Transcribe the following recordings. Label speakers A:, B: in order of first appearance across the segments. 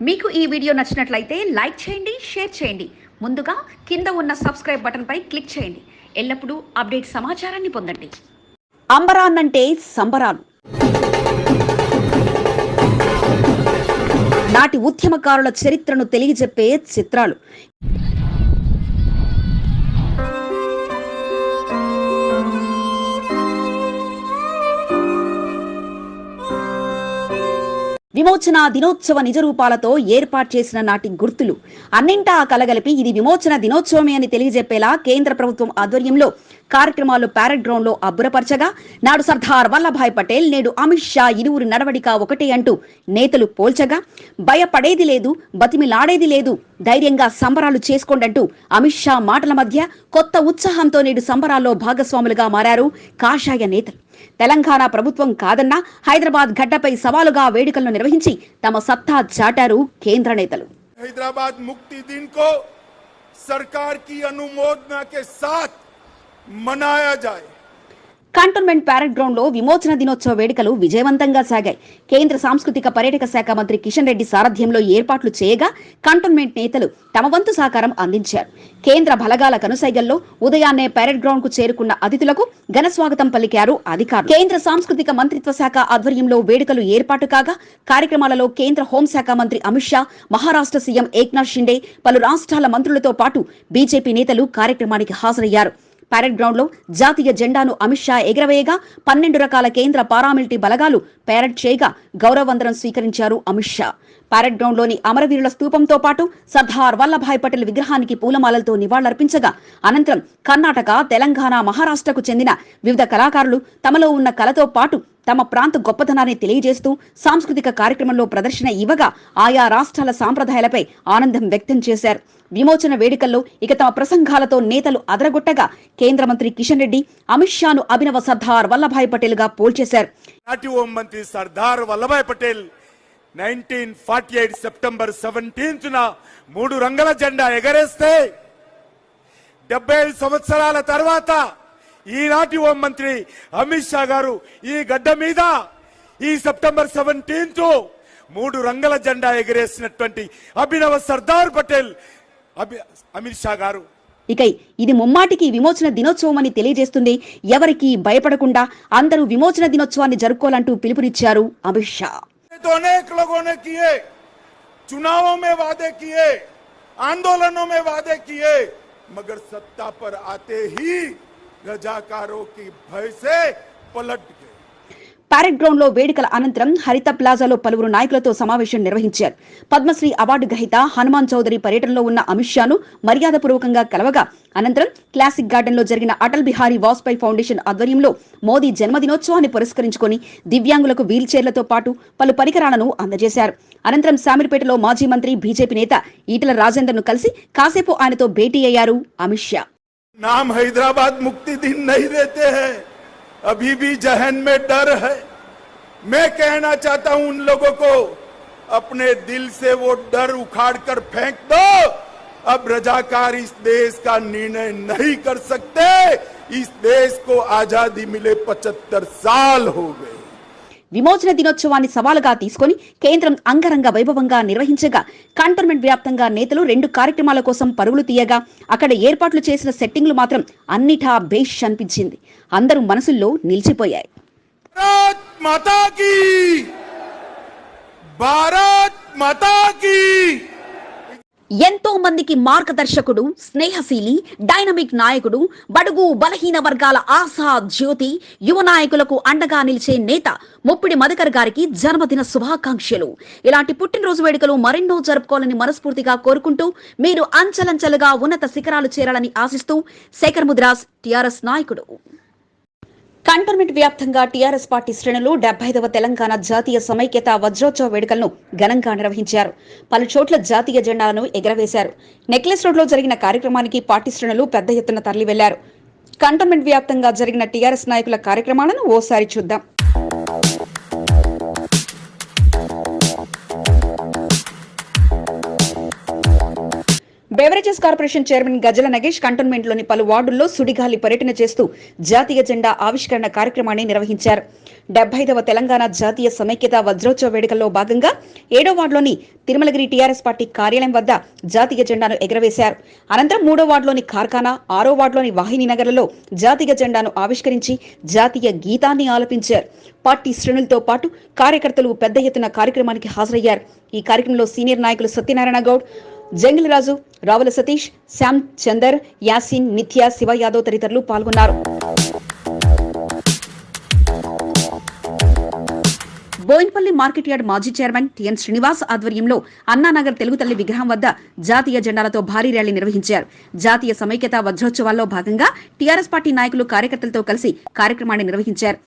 A: మీకు ఈ వీడియో నచ్చినట్లయితే లైక్ చేయండి, షేర్ చేయండి. ముందుగా కింద ఉన్న సబ్స్క్రైబ్ బటన్ పై క్లిక్ చేయండి. ఎల్లప్పుడూ అప్డేట్ సమాచారాన్ని పొందండి. అంబరాన్నంటే సంబరాలు. నాటి ఉద్యమకారుల చరిత్రను తెలియజెప్పే చిత్రాలు. విమోచన దినోత్సవ నిజరూపాలతో ఏర్పాటు చేసిన నాటి గుర్తులు అన్నింటా కలగలిపి ఇది విమోచన దినోత్సవమే అని తెలియజెప్పేలా కేంద్ర ప్రభుత్వం ఆధ్వర్యంలో కార్యక్రమాలు ప్యారెడ్ గ్రౌండ్ లో అబ్బురపరచగా, నాడు సర్దార్ వల్లభాయ్ పటేల్, నేడు అమిత్ షా ఇరువురు నడవడిక ఒకటే అంటూ నేతలు పోల్చగా, భయపడేది లేదు, బతిమిలాడేది లేదు, ధైర్యంగా సంబరాలు చేసుకోండంటూ అమిత్ షా మాటల మధ్య కొత్త ఉత్సాహంతో నేడు సంబరాల్లో భాగస్వాములుగా మారారు కాషాయ నేతలు. తెలంగాణ ప్రభుత్వం కాదన్నా హైదరాబాద్ గడ్డపై సవాలుగా వేడుకలను నిర్వహించి తమ సత్తా చాటారు కేంద్ర నేతలు.
B: హైదరాబాద్ ముక్తి దిన్ కో సర్కార్ కి అనుమోదన కే సాత్ మనాయా జాయే.
A: కంటోన్మెంట్ ప్యారెడ్ గ్రౌండ్ లో విమోచన దినోత్సవ వేడుకలు విజయవంతంగా సాగాయి. కేంద్ర సాంస్కృతిక పర్యాటక శాఖ మంత్రి కిషన్ రెడ్డి సారథ్యంలో ఏర్పాట్లు చేయగా కంటోన్మెంట్ నేతలు తమ వంతు సహకారం అందించారు. కేంద్ర బలగాల కనుసైగల్లో ఉదయాన్నే ప్యారెడ్ గ్రౌండ్ కు చేరుకున్న అతిథులకు ఘన స్వాగతం పలికారు అధికారులు. కేంద్ర సాంస్కృతిక మంత్రిత్వ శాఖ ఆధ్వర్యంలో వేడుకలు ఏర్పాటు కాగా, కార్యక్రమాలలో కేంద్ర హోంశాఖ మంత్రి అమిత్ షా, మహారాష్ట్ర సీఎం ఏక్నాథ్ షిండే, పలు రాష్ట్రాల మంత్రులతో పాటు బీజేపీ నేతలు కార్యక్రమానికి హాజరయ్యారు. ప్యారెడ్ గ్రౌండ్ లో జాతీయ జెండాను అమిత్ షా ఎగరవేయగా 12 రకాల కేంద్ర పారామిలిటరీ బలగాలు ప్యారెడ్ చేయగా గౌరవవందనం స్వీకరించారు అమిత్ షా. ప్యారెడ్ గ్రౌండ్ లోని అమరవీరుల స్తూపంతో పాటు సర్దార్ వల్లభాయ్ పటేల్ విగ్రహానికి పూలమాలలతో నివాళులర్పించగా, అనంతరం కర్ణాటక, తెలంగాణ, మహారాష్ట్రకు చెందిన వివిధ కళాకారులు తమలో ఉన్న కళతో పాటు తమ ప్రాంత గొప్పతనాన్ని తెలియజేస్తూ సాంస్కృతిక కార్యక్రమంలో ప్రదర్శన ఇవ్వగా ఆయా రాష్ట్రాల సాంప్రదాయాలపై ఆనందం వ్యక్తం చేశారు. విమోచన వేడుకల్లో ఇక తమ ప్రసంగాలతో నేతలు అదరగొట్టగా, కేంద్ర మంత్రి కిషన్ రెడ్డి అమిత్ షాను అభినవ సర్దార్ వల్లభాయ్ పటేల్ గా పోల్చేశారు.
B: నాటి హోం మంత్రి సర్దార్ వల్లభాయ్ పటేల్ 1948 సెప్టెంబర్ 17న 3 రంగుల జెండా ఎగరేస్తే 75 సంవత్సరాల తర్వాత ఈనాటి హోం మంత్రి అమిత్ షా గారు ఈ గడ్డ మీద ఈ సెప్టెంబర్ 17th 3 రంగుల జెండా ఎగరేసినటువంటి అభినవ సర్దార్ పటేల్ అమిత్ షా గారు.
A: ఇక ఇది ముమ్మాటికి విమోచన దినోత్సవం అని తెలియజేస్తుంది. ఎవరికి భయపడకుండా అందరూ విమోచన దినోత్సవాన్ని జరుపుకోవాలంటూ పిలుపునిచ్చారు అమిత్ షా.
B: तो अनेक लोगों ने किए, चुनावों में वादे किए, आंदोलनों में वादे किए, मगर सत्ता पर आते ही रजाकारों की भय से पलट गए.
A: ప్యారెడ్ గ్రౌండ్ లో వేడుకల అనంతరం హరిత ప్లాజాలో పలువురు నాయకులతో సమావేశం నిర్వహించారు. పద్మశ్రీ అవార్డు గ్రహీత హనుమాన్ చౌదరి పర్యటనలో ఉన్న అమిత్ షాను మర్యాదపూర్వకంగా కలవగా, అనంతరం క్లాసిక్ గార్డెన్ లో జరిగిన అటల్ బిహారీ వాజ్పేయి ఫౌండేషన్ ఆధ్వర్యంలో మోదీ జన్మదినోత్సవాన్ని పురస్కరించుకుని దివ్యాంగులకు వీల్ చైర్లతో పాటు పలు పరికరాలను అందజేశారు. అనంతరం శామీర్పేటలో మాజీ మంత్రి బీజేపీ నేత ఈటల రాజేందర్ ను కలిసి కాసేపు ఆయనతో భేటీ అయ్యారు అమిత్ షా.
B: नाम हैदराबाद मुक्ति दिन नहीं देते हैं, अभी भी जहन में डर है. मैं कहना चाहता हूं उन लोगों को, अपने दिल से वो डर उखाड़ कर फेंक दो. अब रजाकार इस देश का निर्णय नहीं कर सकते. इस देश को आजादी मिले 75 साल हो गए.
A: విమోచన దినోత్సవాన్ని సవాలుగా తీసుకుని కేంద్రం అంగరంగ వైభవంగా నిర్వహించగా, కంటోన్మెంట్ వ్యాప్తంగా నేతలు 2 కార్యక్రమాల కోసం పరుగులు తీయగా, అక్కడ ఏర్పాట్లు చేసిన సెట్టింగ్లు మాత్రం అన్నిటా బేష్ అనిపించింది. అందరూ మనసుల్లో నిలిచిపోయాయి.
B: భారత్ మాతా కీ, భారత్ మాతా కీ.
A: ఎంతో మందికి మార్గదర్శకుడు, స్నేహశీలి, డైనమిక్ నాయకుడు, బడుగు బలహీన వర్గాల ఆశా జ్యోతి, యువ నాయకులకు అండగా నిలిచే నేత ముప్పిడి మధుకర్ గారికి జన్మదిన శుభాకాంక్షలు. ఇలాంటి పుట్టినరోజు వేడుకలు మరెన్నో జరుపుకోవాలని మనస్ఫూర్తిగా కోరుకుంటూ, మీరు అంచెలంచెలుగా ఉన్నత శిఖరాలు చేరాలని ఆశిస్తూ శేఖర్ ముద్రాస్, టీఆర్ఎస్ నాయకుడు. కంటోన్మెంట్ వ్యాప్తంగా టీఆర్ఎస్ పార్టీ శ్రేణులు 75వ తెలంగాణ జాతీయ సమైక్యత వజ్రోత్సవ వేడుకలను ఘనంగా నిర్వహించారు. పలు చోట్ల జాతీయ జెండాలను ఎగరవేశారు. నెక్లెస్ రోడ్ లో జరిగిన కార్యక్రమానికి పార్టీ శ్రేణులు పెద్ద ఎత్తున తరలి వెళ్లారు. కంటోన్మెంట్ వ్యాప్తంగా జరిగిన టీఆర్ఎస్ నాయకుల కార్యక్రమాలను ఓసారి చూద్దాం. బెవరేజెస్ కార్పొరేషన్ చైర్మన్ గజల నగేష్ కంటోన్మెంట్లోని పలు వార్డుల్లో సుడిగాలి పర్యటన చేస్తూ జాతీయ జెండా ఆవిష్కరణ కార్యక్రమాన్ని నిర్వహించారు. 75వ తెలంగాణ జాతీయ సమైక్యత వజ్రోత్సవ వేడుకల్లో భాగంగా 7వ వార్డులోని తిరుమలగిరి టీఆర్ఎస్ పార్టీ కార్యాలయం వద్ద జాతీయ జెండాను ఎగురవేశారు. అనంతరం 3వ వార్డులోని కార్ఖానా, 6వ వార్డులోని వాహిని నగర్లలో జాతీయ జెండాను ఆవిష్కరించి జాతీయ గీతాన్ని ఆలపించారు. పార్టీ శ్రేణులతో పాటు కార్యకర్తలు పెద్ద ఎత్తున కార్యక్రమానికి హాజరయ్యారు. ఈ కార్యక్రమంలో సీనియర్ నాయకులు సత్యనారాయణ గౌడ్, జంగిలిరాజు, రావుల సతీష్, శ్యామ్ చందర్, యాసిన్, నిత్య, శివ యాదవ్ తదితరులు పాల్గొన్నారు. బోయిన్పల్లి మార్కెట్ యార్డ్ మాజీ చైర్మన్ టిఎన్ శ్రీనివాస్ ఆధ్వర్యంలో అన్నానగర్ తెలుగు తల్లి విగ్రహం వద్ద జాతీయ జెండాలతో భారీ ర్యాలీ నిర్వహించారు. జాతీయ సమైక్యత వజ్రోత్సవాల్లో భాగంగా టీఆర్ఎస్ పార్టీ నాయకులు కార్యకర్తలతో కలిసి కార్యక్రమాన్ని నిర్వహించారు.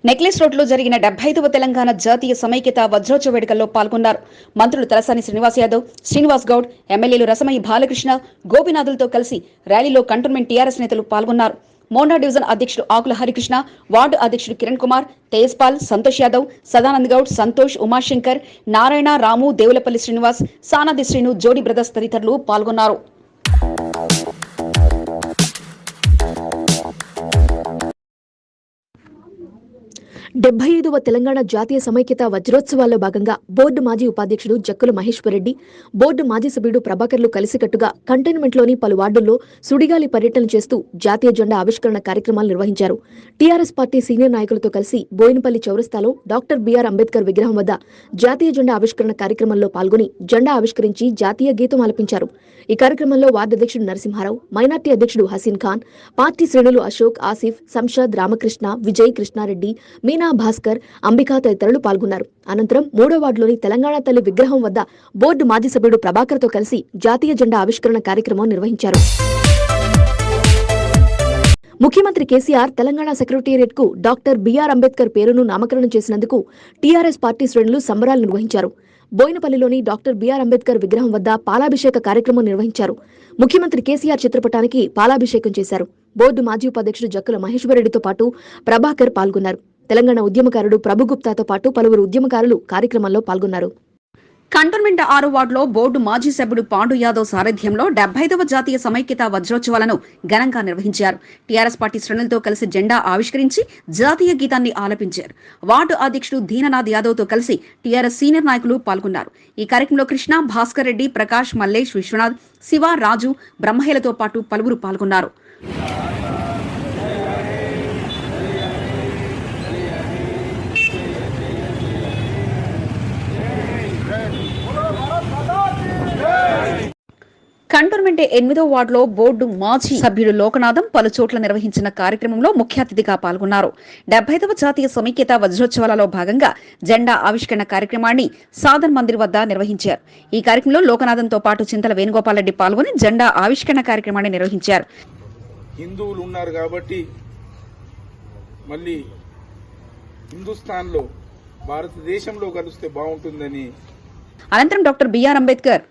A: నెక్లెస్ రోడ్లో జరిగిన 75వ తెలంగాణ జాతీయ సమైక్యత వజ్రోత్సవ వేడుకల్లో పాల్గొన్నారు. మంత్రులు తలసాని శ్రీనివాస్ యాదవ్, శ్రీనివాస్ గౌడ్, ఎమ్మెల్యేలు రసమయి బాలకృష్ణ, గోపినాథులతో కలిసి ర్యాలీలో కంటోన్మెంట్ టీఆర్ఎస్ నేతలు పాల్గొన్నారు. మోండా డివిజన్ అధ్యక్షుడు ఆకుల హరికృష్ణ, వార్డు అధ్యక్షుడు కిరణ్ కుమార్, తేజ్పాల్, సంతోష్ యాదవ్, సదానంద్ గౌడ్, సంతోష్, ఉమాశంకర్, నారాయణ, రాము, దేవులపల్లి శ్రీనివాస్, సానాది శ్రీను, జోడి బ్రదర్స్ తదితరులు పాల్గొన్నారు.
C: డెబ్బై 75వ తెలంగాణ జాతీయ సమైక్యత వజ్రోత్సవాల్లో భాగంగా బోర్డు మాజీ ఉపాధ్యక్షుడు జక్కుల మహేశ్వరరెడ్డి, బోర్డు మాజీ సభ్యుడు ప్రభాకర్లు కలిసికట్టుగా కంటోన్మెంట్లోని పలు వార్డుల్లో సుడిగాలి పర్యటన చేస్తూ జాతీయ జెండా ఆవిష్కరణ కార్యక్రమాలు నిర్వహించారు. టీఆర్ఎస్ పార్టీ సీనియర్ నాయకులతో కలిసి బోయినపల్లి చౌరస్తాలో డాక్టర్ బిఆర్ అంబేద్కర్ విగ్రహం వద్ద జాతీయ జెండా ఆవిష్కరణ కార్యక్రమంలో పాల్గొని జెండా ఆవిష్కరించి జాతీయ గీతం ఆలపించారు. ఈ కార్యక్రమంలో వార్డు అధ్యక్షుడు నరసింహారావు, మైనార్టీ అధ్యక్షుడు హసీన్ ఖాన్, పార్టీ శ్రేణులు అశోక్, ఆసిఫ్, సంషద్, రామకృష్ణ, విజయ్, కృష్ణారెడ్డి, మీనా భాస్కర్, అంబికా తదితరులు పాల్గొన్నారు. అనంతరం 3వ వార్డులోని తెలంగాణ తల్లి విగ్రహం వద్ద బోర్డు మాజీ సభ్యుడు ప్రభాకర్తో కలిసి జాతీయ జెండా ఆవిష్కరణ కార్యక్రమం నిర్వహించారు. ముఖ్యమంత్రి కేసీఆర్ తెలంగాణ సెక్రటేరియట్ కు డాక్టర్ బిఆర్ అంబేద్కర్ పేరును నామకరణం చేసినందుకు టీఆర్ఎస్ పార్టీ శ్రేణులు సంబరాలు నిర్వహించారు. బోయినపల్లిలోని డాక్టర్ బిఆర్ అంబేద్కర్ విగ్రహం వద్ద పాలాభిషేక కార్యక్రమం నిర్వహించారు. ముఖ్యమంత్రి కేసీఆర్ చిత్రపటానికి పాలాభిషేకం చేశారు. బోర్డు మాజీ ఉపాధ్యక్షుడు జక్కుల మహేశ్వరరెడ్డితో పాటు ప్రభాకర్ పాల్గొన్నారు. తెలంగాణ ఉద్యమకారుడు ప్రభుగుప్తాతో పాటు పలువురు ఉద్యమకారులు కార్యక్రమంలో పాల్గొన్నారు.
A: కంటోన్మెంట్ 6వ వార్డులో బోర్డు మాజీ సభ్యుడు పాండు యాదవ్ సారథ్యంలో 75వ జాతీయ సమైక్యత వజ్రోత్సవాలను ఘనంగా నిర్వహించారు. టీఆర్ఎస్ పార్టీ శ్రేణులతో కలిసి జెండా ఆవిష్కరించి జాతీయ గీతాన్ని ఆలపించారు. వార్డు అధ్యక్షుడు దీననాథ్ యాదవ్తో కలిసి టీఆర్ఎస్ సీనియర్ నాయకులు పాల్గొన్నారు. ఈ కార్యక్రమంలో కృష్ణ, భాస్కర్ రెడ్డి, ప్రకాష్, మల్లేష్, విశ్వనాథ్, శివ, రాజు, బ్రహ్మయ్యలతో పాటు పలువురు పాల్గొన్నారు. కంటోన్మెంట్ 8వ వార్డులో బోర్డు మాజీ సభ్యుడు లోకనాథం పలు చోట్ల నిర్వహించిన కార్యక్రమంలో ముఖ్య అతిథిగా పాల్గొన్నారు. 75వ జాతీయ సమైక్యత వజ్రోత్సవాలలో భాగంగా జెండా ఆవిష్కరణ కార్యక్రమాన్ని సాదర్ మందిర్ వద్ద నిర్వహించారు. ఈ కార్యక్రమంలో లోకనాథంతో పాటు చింతల వేణుగోపాల్ రెడ్డి పాల్గొని జెండా ఆవిష్కరణ కార్యక్రమాన్ని నిర్వహించారు.
D: హిందువులు ఉన్నారు కాబట్టి మళ్ళీ హిందుస్థాన్లో భారతదేశంలో కలిస్తే బాగుంటుందని
A: అనంతరం డాక్టర్ బిఆర్ అంబేద్కర్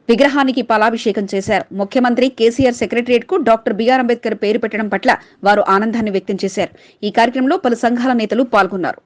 A: విగ్రహానికి పాలాభిషేకం చేశారు. ముఖ్యమంత్రి కేసీఆర్ సెక్రటరియట్ కు డాక్టర్ బిఆర్ అంబేద్కర్ పేరు పెట్టడం పట్ల వారు ఆనందాన్ని వ్యక్తం చేశారు. ఈ కార్యక్రమంలో పలు సంఘాల నేతలు పాల్గొన్నారు.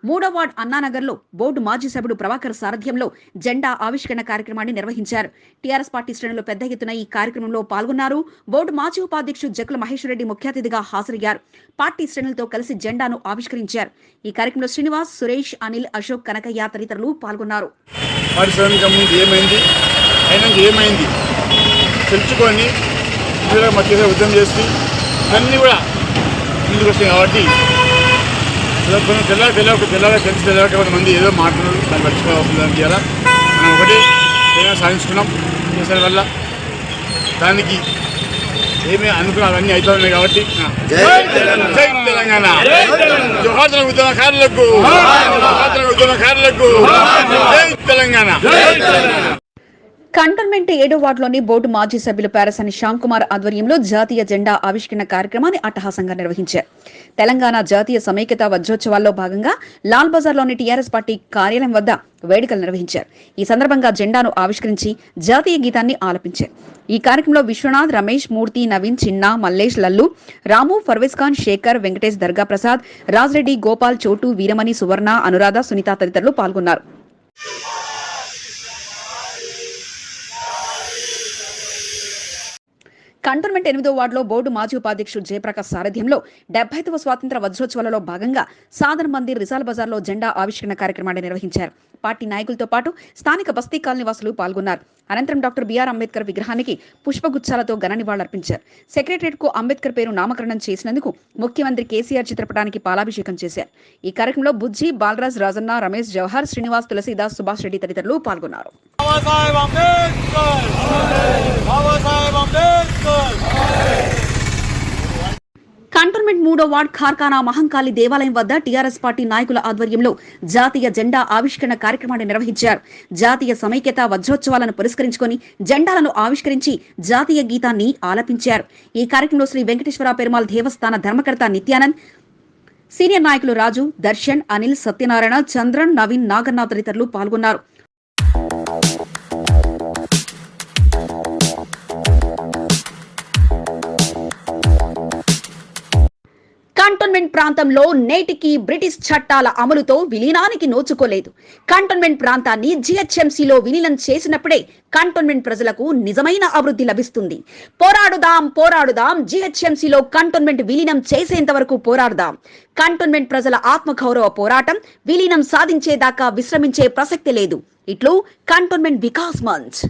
A: 3వ వార్డు అన్నానగర్లో బోర్డు మాజీ సభ్యుడు ప్రభాకర్ సారథ్యంలో జెండా ఆవిష్కరణ కార్యక్రమాన్ని నిర్వహించారు. టీఆర్ఎస్ పార్టీ శ్రేణులు పెద్ద ఎత్తున ఈ కార్యక్రమంలో పాల్గొన్నారు. బోర్డు మాజీ ఉపాధ్యక్షుడు జక్కుల మహేశ్వరరెడ్డి ముఖ్య అతిథిగా హాజరయ్యారు. పార్టీ శ్రేణులతో కలిసి జెండాను ఆవిష్కరించారు. ఈ కార్యక్రమంలో శ్రీనివాస్, సురేష్, అనిల్, అశోక్, కనకయ్య తదితరులు పాల్గొన్నారు.
E: తెలుసుకొని ఉద్యమం చేసి అన్ని కూడా ముందుకు వస్తాయి కాబట్టి తెల్లగా కొంతమంది ఏదో మాట్లాడారు, దాన్ని మర్చిపోవాల్సిందని చేయాలా మనం ఒకటి ఏమైనా సాధించుకున్నాం చేసిన వల్ల దానికి ఏమి అనుకున్నాం అవన్నీ అవుతా ఉన్నాయి కాబట్టి జై తెలంగాణ, జోహార్ ఉద్యమకారులకు, జై తెలంగాణ.
A: కంటోన్మెంట్ 7వ వార్డులోని బోర్డు మాజీ సభ్యులు పారసాని శ్యామ్ కుమార్ ఆధ్వర్యంలో జాతీయ జెండా ఆవిష్కరణ కార్యక్రమాన్ని అట్టహాసంగా నిర్వహించారు. తెలంగాణ జాతీయ సమైక్యత వజ్రోత్సవాల్లో భాగంగా లాల్ బజార్లోని టీఆర్ఎస్ పార్టీ కార్యాలయం వద్ద వేడుకలు నిర్వహించారు. ఈ సందర్భంగా జెండాను ఆవిష్కరించి జాతీయ గీతాన్ని ఆలపించారు. ఈ కార్యక్రమంలో విశ్వనాథ్, రమేష్, మూర్తి, నవీన్, చిన్న, మల్లేష్, లల్లు, రాము, ఫర్వేజ్ ఖాన్, శేఖర్, వెంకటేష్, దర్గా ప్రసాద్, రాజ్రెడ్డి, గోపాల్, చోటు, వీరమణి, సువర్ణ, అనురాధ, సునీత తదితరులు పాల్గొన్నారు. కంటోన్మెంట్ 8వ వార్డులో బోర్డు మాజీ ఉపాధ్యక్షుడు జయప్రకాష్ సారథ్యంలో 75వ స్వాతంత్ర వజ్రోత్సవాలలో భాగంగా సాదర్ మందిర్ రిసాల్ బజార్లో జెండా ఆవిష్కరణ కార్యక్రమాన్ని నిర్వహించారు. పార్టీ నాయకులతో పాటు స్థానిక బస్తీ కాలనీ వాసులు పాల్గొన్నారు. అనంతరం డాక్టర్ బిఆర్ అంబేద్కర్ విగ్రహానికి పుష్పగుచ్చాలతో ఘన నివాళులర్పించారు. సెక్రటరియట్ కు అంబేద్కర్ పేరు నామకరణం చేసినందుకు ముఖ్యమంత్రి కేసీఆర్ చిత్రపటానికి పాలాభిషేకం చేశారు. ఈ కార్యక్రమంలో బుజ్జి, బాలరాజ్, రాజన్న, రమేష్, జవహర్, శ్రీనివాస్, తులసీదాస్, సుభాష్ రెడ్డి తదితరులు పాల్గొన్నారు. కంటోన్మెంట్ 3వ వార్డ్ ఖార్ఖానా మహంకాళి దేవాలయం వద్ద టీఆర్ఎస్ పార్టీ నాయకుల ఆధ్వర్యంలో జాతీయ జెండా ఆవిష్కరణ కార్యక్రమాన్ని నిర్వహించారు. జాతీయ సమైక్యత వజ్రోత్సవాలను పురస్కరించుకొని జెండాలను ఆవిష్కరించి జాతీయ గీతాన్ని ఆలపించారు. ఈ కార్యక్రమంలో శ్రీ వెంకటేశ్వర పెరుమాళ్ దేవస్థాన ధర్మకర్త నిత్యానంద్, సీనియర్ నాయకులు రాజు, దర్శన్, అనిల్, సత్యనారాయణ, చంద్రన్, నవీన్, నాగన్న తదితరులు పాల్గొన్నారు. కంటోన్మెంట్ ప్రాంతంలో నేటికి బ్రిటిష్ చట్టాల అమలుతో విలీనానికి నోచుకోలేదు. కంటోన్మెంట్ ప్రాంతాన్ని జీహెచ్ఎంసీలో విలీనం చేసినప్పుడే కంటోన్మెంట్ ప్రజలకు నిజమైన అభివృద్ధి లభిస్తుంది. పోరాడుదాం పోరాడుదాం, జీహెచ్ఎంసీలో కంటోన్మెంట్ విలీనం చేసేంత వరకు పోరాడుదాం. కంటోన్మెంట్ ప్రజల ఆత్మగౌరవ పోరాటం విలీనం సాధించేదాకా విశ్రమించే ప్రసక్తి లేదు. ఇట్లు కంటోన్మెంట్ వికాస్ మంచ్.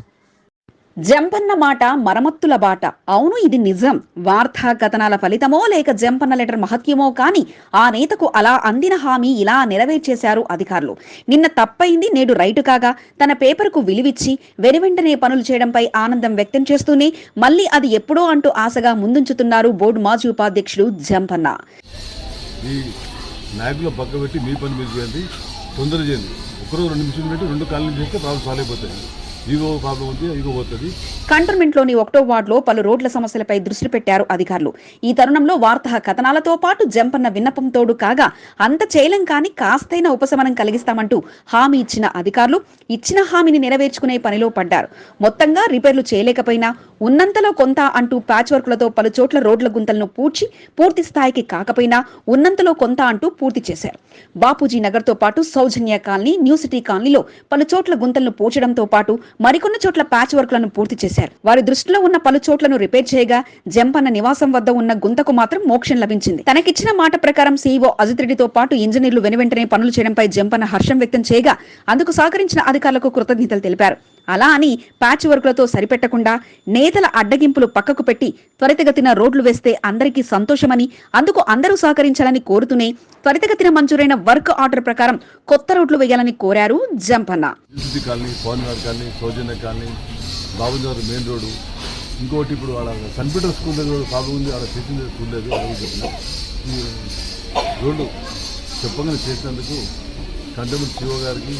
A: జంపన్న మాట మరమత్తుల బాట. అవును, ఇది నిజం. వార్తా కథనాల ఫలితమో లేక జంపన్న లెటర్ మహత్యమో కానీ ఆ నేతకు అలా అందిన హామీ ఇలా నెరవేర్చేశారు అధికారులు. నిన్న తప్పైంది నేడు రైటు కాగా తన పేపర్కు విలువిచ్చి వెనువెంటనే పనులు చేయడంపై ఆనందం వ్యక్తం చేస్తూనే మళ్లీ అది ఎప్పుడో అంటూ ఆశగా ముందుంచుతున్నారు బోర్డు మాజీ ఉపాధ్యక్షుడు జంపన్న.
F: ఈ నాయకుల పక్క పెట్టి మీ పని మీరు చేయండి, తొందర చేయండి. ఒకరోజు 2 నిమిషాలు పెట్టి 2 కాలనీ చేస్తే ప్రాబ్లం సాల్వ్ అయిపోతాయి. ఈగో ప్రాబ్లం ఉంది, ఈగో పోతుంది.
A: కంటోన్మెంట్లోని 1వ వార్డులో పలు రోడ్ల సమస్యలపై దృష్టి పెట్టారు అధికారులు. ఈ తరుణంలో వార్తా కథనాలతో పాటు జంపన్న విన్నపం తోడు కాగా అంత చేయలేం కానీ కాస్తైనా ఉపశమనం కలిగిస్తామంటూ హామీ ఇచ్చిన అధికారులు ఇచ్చిన హామీని నెరవేర్చుకునే పనిలో పడ్డారు. మొత్తంగా రిపేర్లు చేయలేకపోయినా ఉన్నంతలో కొంత అంటూ ప్యాచ్ వర్కులతో పలు చోట్ల రోడ్ల గుంతలను పూర్తి స్థాయికి కాకపోయినా ఉన్నంతలో కొంత అంటూ పూర్తి చేశారు. బాపూజీ నగర్ తో పాటు సౌజన్య కాలనీ, న్యూ సిటీ కాలనీలో పలు చోట్ల గుంతలను పూడ్చడంతో పాటు మరికొన్ని చోట్ల ప్యాచ్ వర్క్లను పూర్తి చేశారు. వారి దృష్టిలో ఉన్న పలు చోట్లను రిపేర్ చేయగా జంపన్న నివాసం వద్ద ఉన్న గుంతకు మాత్రం మోక్షం లభించింది. తనకిచ్చిన మాట ప్రకారం సీఈఓ అజిత్ రెడ్డితో పాటు ఇంజనీర్లు వెనువెంటనే పనులు చేయడంపై జంపన్న హర్షం వ్యక్తం చేయగా అందుకు సహకరించిన అధికారులకు కృతజ్ఞతలు తెలిపారు. అలా అని ప్యాచ్ వర్కులతో సరిపెట్టకుండా నేతల అడ్డగింపులు పక్కకు పెట్టి త్వరితగతిన రోడ్లు వేస్తే అందరికీ సంతోషమని, అందుకు అందరూ సహకరించాలని కోరుతూనే త్వరితగతిన మంజూరైన వర్క్ ఆర్డర్ ప్రకారం కొత్త రోడ్లు వేయాలని కోరారు జంపన్న.
F: బాబునగర్ మెయిన్ రోడ్డు, ఇంకోటి ఇప్పుడు ఆడ సన్పీటర్ స్కూల్ దగ్గర ప్రాబ్లం ఉంది, ఆడ చేసింది స్కూల్ లేదు. అలాగే చెప్పిన ఈ రోడ్డు చెప్పగానే చేసినందుకు కంటోన్మెంట్ సిఓ గారికి,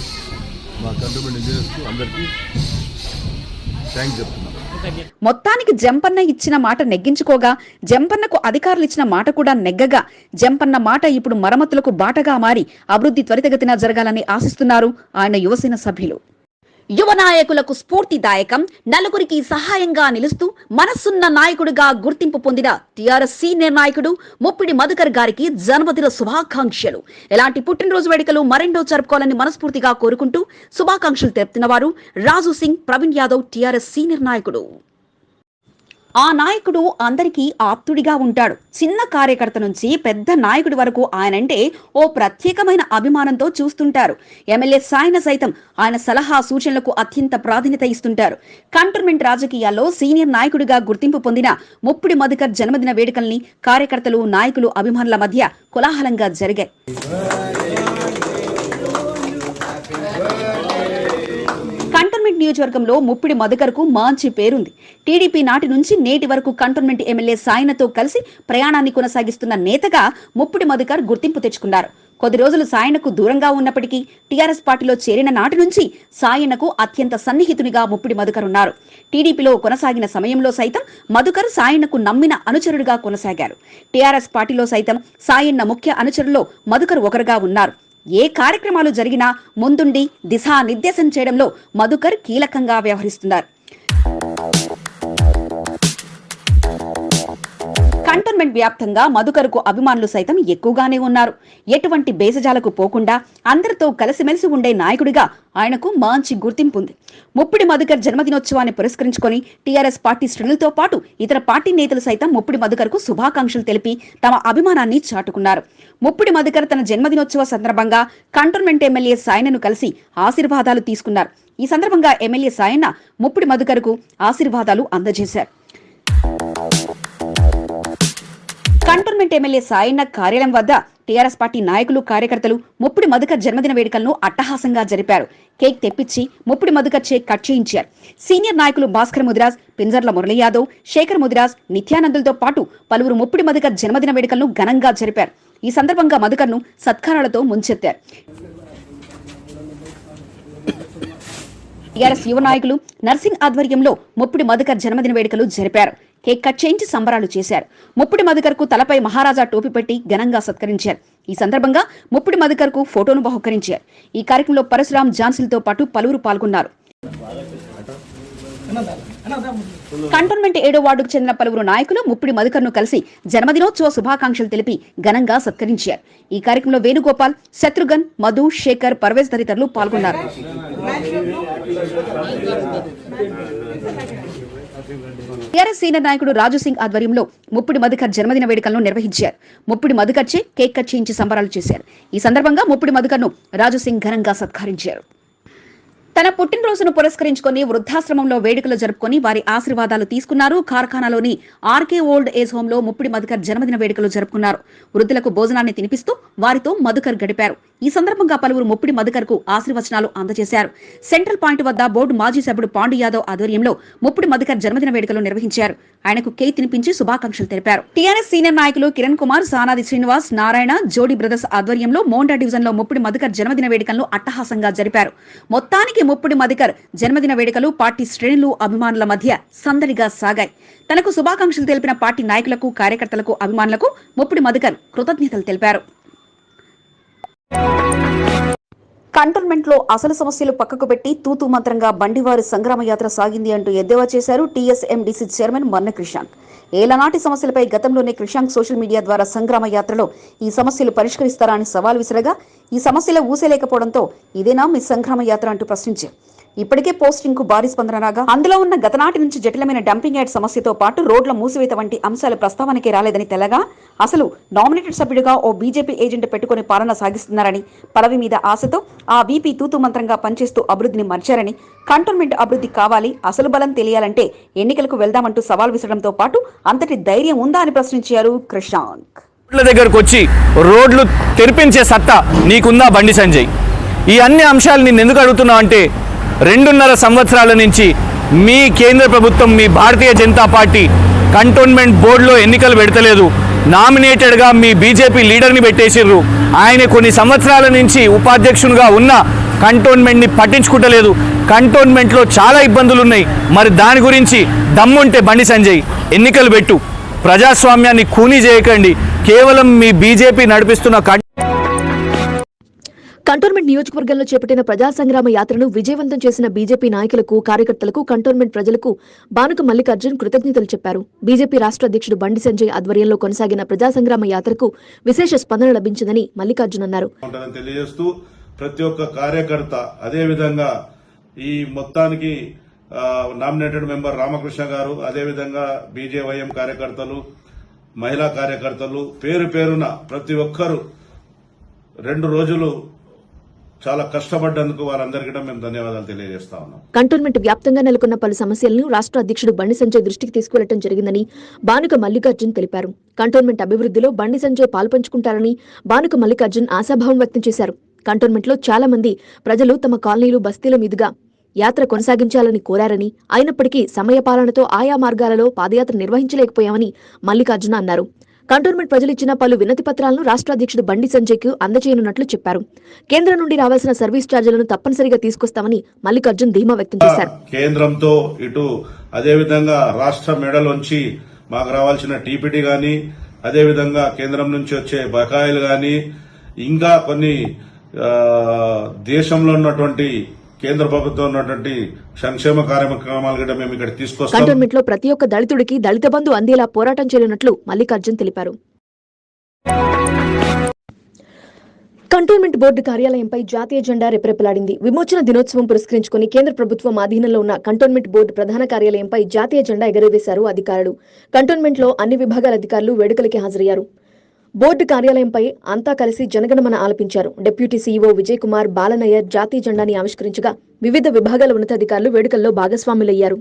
F: మా కంటోన్మెంట్ ఇంజనీర్స్కి అందరికీ థ్యాంక్స్ చెప్తున్నాను.
A: మొత్తానికి జంపన్న ఇచ్చిన మాట నెగ్గించుకోగా జంపన్నకు అధికారులు ఇచ్చిన మాట కూడా నెగ్గగా జంపన్న మాట ఇప్పుడు మరమ్మతులకు బాటగా మారి అభివృద్ధి త్వరితగతిన జరగాలని ఆశిస్తున్నారు ఆయన యువసేన సభ్యులు. యువ నాయకులకు స్ఫూర్తిదాయకం, నలుగురికి సహాయంగా నిలుస్తూ మనసున్న నాయకుడిగా గుర్తింపు పొందిన టీఆర్ఎస్ సీనియర్ నాయకుడు ముప్పిడి మధుకర్ గారికి జన్మదిన శుభాకాంక్షలు. ఎలాంటి పుట్టినరోజు వేడుకలు మరెండో జరుపుకోవాలని మనస్ఫూర్తిగా కోరుకుంటూ శుభాకాంక్షలు తెలుపుతున్న వారు రాజు సింగ్, ప్రవీణ్ యాదవ్, టీఆర్ఎస్ సీనియర్ నాయకుడు. ఆ నాయకుడు అందరికీ ఆప్తుడిగా ఉంటాడు. చిన్న కార్యకర్త నుంచి పెద్ద నాయకుడి వరకు ఆయనంటే ఓ ప్రత్యేకమైన అభిమానంతో చూస్తుంటారు. ఎమ్మెల్యే సాయన సైతం ఆయన సలహా సూచనలకు అత్యంత ప్రాధాన్యత ఇస్తుంటారు. కంటోన్మెంట్ రాజకీయాల్లో సీనియర్ నాయకుడిగా గుర్తింపు పొందిన ముప్పిడి మధుకర్ జన్మదిన వేడుకల్ని కార్యకర్తలు, నాయకులు, అభిమానుల మధ్య కోలాహలంగా జరిగాయి. కంటోన్మెంట్ నియోజకవర్గంలో ముప్పిడి మధుకర్కు మంచి పేరుంది. టీడీపీ నాటి నుంచి నేటి వరకు కంటోన్మెంట్ ఎమ్మెల్యే సాయనతో కలిసి ప్రయాణాన్ని కొనసాగిస్తున్న నేతగా ముప్పిడి మధుకర్ గుర్తింపు తెచ్చుకున్నారు. కొద్ది రోజులు సాయనకు దూరంగా ఉన్నప్పటికీ టీఆర్ఎస్ పార్టీలో చేరిన నాటి నుంచి సాయనకు అత్యంత సన్నిహితునిగా ముప్పిడి మధుకర్ ఉన్నారు. టీడీపీలో కొనసాగిన సమయంలో సైతం మధుకర్ సాయనకు నమ్మిన అనుచరుడిగా కొనసాగారు. టీఆర్ఎస్ పార్టీలో సైతం సాయన్న ముఖ్య అనుచరుల్లో మధుకర్ ఒకరుగా ఉన్నారు. ఏ కార్యక్రమాలు జరిగినా ముందుండి దిశానిర్దేశం చేయడంలో మధుకర్ కీలకంగా వ్యవహరిస్తున్నారు. కంటోన్మెంట్ వ్యాప్తంగా మధుకర్కు అభిమానులు సైతం ఎక్కువగానే ఉన్నారు. ఎటువంటి బేసజాలకు పోకుండా అందరితో కలిసిమెలిసి ఉండే నాయకుడిగా ఆయనకు మంచి గుర్తింపు ఉంది. ముప్పిడి మధుకర్ జన్మదినోత్సవాన్ని పురస్కరించుకొని టీఆర్ఎస్ పార్టీ శ్రేణులతో పాటు ఇతర పార్టీ నేతలు సైతం ముప్పిడి మధుకర్కు శుభాకాంక్షలు తెలిపి తమ అభిమానాన్ని చాటుకున్నారు. ముప్పిడి మధుకర్ తన జన్మదినోత్సవ సందర్భంగా కంటోన్మెంట్ ఎమ్మెల్యే సాయనను కలిసి ఆశీర్వాదాలు తీసుకున్నారు. ఈ సందర్భంగా ఎమ్మెల్యే సాయన్న ముప్పిడి మధుకర్కు ఆశీర్వాదాలు అందజేశారు. కంటోన్మెంట్ ఎమ్మెల్యే సాయన్న కార్యాలయం వద్ద టీఆర్ఎస్ పార్టీ నాయకులు, కార్యకర్తలు ముప్పిడి మధుకర్ జన్మదిన వేడుకలను అట్టహాసంగా జరిపారు. కేక్ తెప్పించి ముప్పిడి మధుకర్ కట్ చేయించారు. సీనియర్ నాయకులు భాస్కర్ ముదిరాజ్, పింజర్ల మురళీ యాదవ్, శేఖర్ ముదిరాజ్, నిత్యానందులతో పాటు పలువురు ముప్పిడి మధుకర్ జన్మదిన వేడుకలను ఘనంగా జరిపారు. ఈ సందర్భంగా మధుకర్ను సత్కారాలతో ముంచెత్తారు. టీఆర్ఎస్ యువ నాయకులు నర్సింగ్ ఆధ్వర్యంలో ముప్పిడి మధుకర్ జన్మదిన వేడుకలు జరిపారు. కేక్ కట్ చేయించి సంబరాలు చేశారు. ముప్పిడి మధుకర్కు తలపై మహారాజా టోపీ పెట్టి ఘనంగా సత్కరించారు. ఈ సందర్భంగా ముప్పిడి మధుకర్కు ఫోటోను బహుకరించారు. ఈ కార్యక్రమంలో పరశురాం, జాన్సన్లతో పాటు పలువురు పాల్గొన్నారు. కంటోన్మెంట్ 7వ వార్డుకు చెందిన పలువురు నాయకులు ముప్పిడి మధుకర్ను కలిసి జన్మదినోత్సవ శుభాకాంక్షలు తెలిపి ఘనంగా సత్కరించారు. ఈ కార్యక్రమంలో వేణుగోపాల్, శత్రుఘ్న్, మధు, శేఖర్, పర్వేజ్ తదితరులు పాల్గొన్నారు. టీఆర్ఎస్ సీనియర్ నాయకుడు రాజు సింగ్ ఆధ్వర్యంలో ముప్పిడి మధుకర్ జన్మదిన వేడుకలను నిర్వహించారు. ముప్పిడి మధుకర్ కేక్ కట్ చేయించి సంబరాలు చేశారు. ఈ సందర్భంగా ముప్పిడి మధుకర్ను రాజు సింగ్ ఘనంగా సత్కరించారు. తన పుట్టినరోజును పురస్కరించుకొని వృద్ధాశ్రమంలో వేడుకలు జరుపుకొని వారి ఆశీర్వాదాలు తీసుకున్నారు. కార్ఖానాలోని ఆర్కే ఓల్డ్ ఏజ్ హోమ్ లో ముప్పిడి మధుకర్ జన్మదిన వేడుకలు జరుపుకున్నారు. వృద్ధులకు భోజనాన్ని తినిపిస్తూ వారితో మధుకర్ గడిపారు. ఈ సందర్భంగా పలువురు ముప్పిడి మధుకర్ కు ఆశీర్వచనాలు అందజేశారు. సెంట్రల్ పాయింట్ వద్ద బోర్డు మాజీ సభ్యుడు పాండు యాదవ్ ఆధ్వర్యంలో ముప్పిడి మధుకర్ జన్మదిన వేడుకలు నిర్వహించారు. ఆయనకు కేక్ తినిపించి శుభాకాంక్షలు తెలిపారు. టీఆర్ఎస్ సీనియర్ నాయకులు కిరణ్ కుమార్, సానాది శ్రీనివాస్, నారాయణ, జోడి బ్రదర్స్ ఆధ్వర్యంలో మోండా డివిజన్ లో ముప్పిడి మధుకర్ జన్మదిన వేడుకలను అట్టహాసంగా జరిపారు. మొత్తానికి ముప్పిడి మధుకర్ జన్మదిన వేడుకలు పార్టీ శ్రేణులు, అభిమానుల మధ్య సందడిగా సాగాయి. తనకు శుభాకాంక్షలు తెలిపిన పార్టీ నాయకులకు, కార్యకర్తలకు, అభిమానులకు ముప్పిడి మధుకర్ కృతజ్ఞతలు తెలిపారు. కంటోన్మెంట్ లో అసలు సమస్యలు పక్కకు పెట్టి తూతూ మంత్రంగా బండివారి సంగ్రామ యాత్ర సాగింది అంటూ ఎద్దేవా చేశారు టీఎస్ఎండీసీ చైర్మన్ మన్న క్రిషాంక్. ఏలనాటి సమస్యలపై గతంలోనే క్రిషాంక్ సోషల్ మీడియా ద్వారా సంగ్రామ యాత్రలో ఈ సమస్యలు పరిష్కరిస్తారా అని సవాల్ విసిరగా, ఈ సమస్యల ఊసేలేకపోవడంతో ఇదేనా మీ సంగ్రామ యాత్ర అంటూ ప్రశ్నించారు. ఇప్పటికే పోస్టింగ్ కు భారీ స్పందన రాగా అందులో ఉన్న గతనాటి నుంచి జటిలమైన డంపింగ్ యార్డ్ సమస్యతో పాటు రోడ్ల మూసివేత వంటి అంశాలు ప్రస్తావనకే రాలేదని తెలగా, అసలు నామినేటెడ్ సభ్యుడిగా ఓ బీజేపీ ఏజెంట్ పెట్టుకుని పాలన సాగిస్తున్నారని, పదవి మీద ఆశతో ఆ వీపీ తూతు మంత్రంగా పనిచేస్తూ అభివృద్ధిని మర్చారని, కంటోన్మెంట్ అభివృద్ధి కావాలి, అసలు బలం తెలియాలంటే ఎన్నికలకు వెళ్దామంటూ సవాల్ విసరడంతో పాటు అంతటి ధైర్యం ఉందా అని ప్రశ్నించారు క్రిషాంక్.
G: దగ్గరకు వచ్చి రోడ్లు తెరిపించే సత్తా నీకుందా బండి సంజయ్? ఈ అన్ని అంశాలు నేను ఎందుకు అడుగుతున్నా అంటే 2.5 సంవత్సరాల నుంచి మీ కేంద్ర ప్రభుత్వం, మీ భారతీయ జనతా పార్టీ కంటోన్మెంట్ బోర్డులో ఎన్నికలు పెడతలేదు. నామినేటెడ్గా మీ బీజేపీ లీడర్ని పెట్టేసిర్రు. ఆయన కొన్ని సంవత్సరాల నుంచి ఉపాధ్యక్షునిగా ఉన్న కంటోన్మెంట్ని పట్టించుకుంటలేదు. కంటోన్మెంట్లో చాలా ఇబ్బందులు ఉన్నాయి. మరి దాని గురించి దమ్ముంటే బండి సంజయ్ ఎన్నికలు పెట్టు. ప్రజాస్వామ్యాన్ని ఖూనీ చేయకండి. కేవలం మీ బీజేపీ నడిపిస్తున్న
C: కంటోన్మెంట్ నియోజకవర్గంలో చేపట్టిన ప్రజా సంగ్రామ యాత్రను విజయవంతం చేసిన బీజేపీ నాయకులకు, కార్యకర్తలకు, కంటోన్మెంట్ ప్రజలకు బానుక మల్లికార్జున్ కృతజ్ఞతలు చెప్పారు. బీజేపీ రాష్ట్ర అధ్యక్షుడు బండి సంజయ్ ఆధ్వర్యంలో కొనసాగిన ప్రజా సంగ్రామ యాత్రకు విశేష స్పందన లభించిందని మల్లికార్జున్ అన్నారు.
H: తెలియజేస్తూ ప్రతి ఒక్క కార్యకర్త, అదే విధంగా ఈ మొత్తానికి నామినేటెడ్ మెంబర్ రామకృష్ణ గారు, అదే విధంగా బీజేవైఎం కార్యకర్తలు, మహిళా కార్యకర్తలు, పేరు పేరున ప్రతి ఒక్కరూ 2 రోజులు చాలా కష్టపడ్డందుకు వారందరికీ మేము ధన్యవాదాలు తెలియజేస్తా ఉన్నాం.
C: కంటోన్మెంట్ వ్యాప్తంగా నెలకొన్న పలు సమస్యలను రాష్ట్ర అధ్యక్షుడు బండి సంజయ్ దృష్టికి తీసుకువెళ్లడం జరిగిందని బానుక మల్లికార్జున్ తెలిపారు. కంటోన్మెంట్ అభివృద్ధిలో బండి సంజయ్ పాల్పంచుకుంటారని బానుక మల్లికార్జున్ ఆశాభావం వ్యక్తం చేశారు. కంటోన్మెంట్ లో చాలా మంది ప్రజలు తమ కాలనీలు, బస్తీల మీదుగా యాత్ర కొనసాగించాలని కోరారని, అయినప్పటికీ సమయపాలనతో ఆయా మార్గాలలో పాదయాత్ర నిర్వహించలేకపోయామని మల్లికార్జున అన్నారు. కంటోన్మెంట్ ప్రజలు ఇచ్చిన పలు వినతి పత్రాలను రాష్ట్ర అధ్యక్షుడు బండి సంజయ్ కు అందజేయనున్నట్లు చెప్పారు. కేంద్రం నుండి రావాల్సిన సర్వీస్ ఛార్జీలను తప్పనిసరిగా తీసుకొస్తామని మల్లికార్జున్ ధీమా వ్యక్తం చేశారు.
H: కేంద్రంతో ఇటు అదేవిధంగా రాష్ట్ర మెడలోంచి మాకు రావాల్సిన టీపీటీ గాని, అదేవిధంగా కేంద్రం నుంచి వచ్చే బకాయిలు గాని, ఇంకా కొన్ని దేశంలో ఉన్నటువంటి కేంద్ర ప్రభుత్వం ఉన్నటువంటి సంక్షేమ కార్యక్రమాలు కూడా మేము ఇక్కడ తీసుకొస్తాం.
C: కంటోన్మెంట్ లో ప్రతి ఒక్క దళితుడికి దళిత బంధు అందేలా పోరాటం చేయనున్నట్లు మల్లికార్జున్ తెలిపారు. కంటోన్మెంట్ బోర్డు కార్యాలయంపై జాతీయ జెండా రెపరెపలాడింది. విమోచన దినోత్సవం పురస్కరించుకుని కేంద్ర ప్రభుత్వం ఆధీనంలో ఉన్న కంటోన్మెంట్ బోర్డు ప్రధాన కార్యాలయంపై జాతీయ జెండా ఎగరవేశారు అధికారులు. కంటోన్మెంట్ లో అన్ని విభాగాల అధికారులు వేడుకలకి హాజరయ్యారు. బోర్డు కార్యాలయంపై అంతా కలిసి జనగణమన ఆలపించారు. డిప్యూటీ సీఈఓ విజయ్ కుమార్ బాలనయ్యర్ జాతీయ జెండాని ఆవిష్కరించగా వివిధ విభాగాల ఉన్నతాధికారులు వేడుకల్లో భాగస్వాములయ్యారు.